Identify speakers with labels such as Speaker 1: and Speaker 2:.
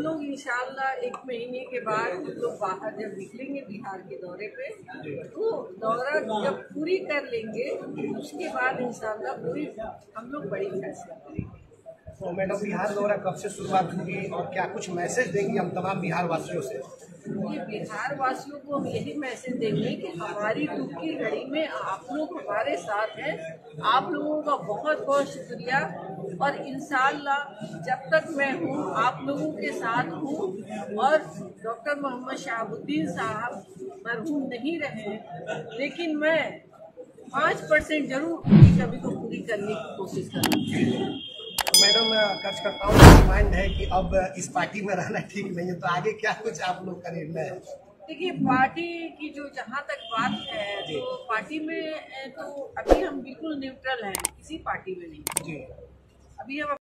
Speaker 1: लोग इंशाल्लाह 1 महीने के बाद हम लोग बाहर जब निकलेंगे बिहार के दौरे पे, तो दौरा जब पूरी कर लेंगे उसके बाद इंशाल्लाह पूरी हम लोग बड़ी फैसला करेंगे।
Speaker 2: तो मैडम, बिहार दौरा कब से शुरुआत होगी और क्या कुछ मैसेज देंगी हम तमाम बिहार वासियों से?
Speaker 1: ये बिहार वासियों को हम यही मैसेज देंगे कि हमारी दुख की घड़ी में आप लोग हमारे साथ हैं। आप लोगों का बहुत बहुत शुक्रिया, और इंशाअल्लाह जब तक मैं हूँ आप लोगों के साथ हूँ। और डॉक्टर मोहम्मद शहाबुद्दीन साहब मरहूम नहीं रहे, लेकिन मैं 5% जरूर उनकी कमी को पूरी करने की कोशिश करूँगी।
Speaker 2: मैडम, कार्यकर्ताओं का डिमांड है कि अब इस पार्टी में रहना ठीक नहीं है, तो आगे क्या कुछ आप लोग का निर्णय है?
Speaker 1: देखिए, पार्टी की जो जहाँ तक बात है, तो पार्टी में तो अभी हम बिल्कुल न्यूट्रल हैं, किसी पार्टी में नहीं।
Speaker 2: जी।
Speaker 1: अभी हम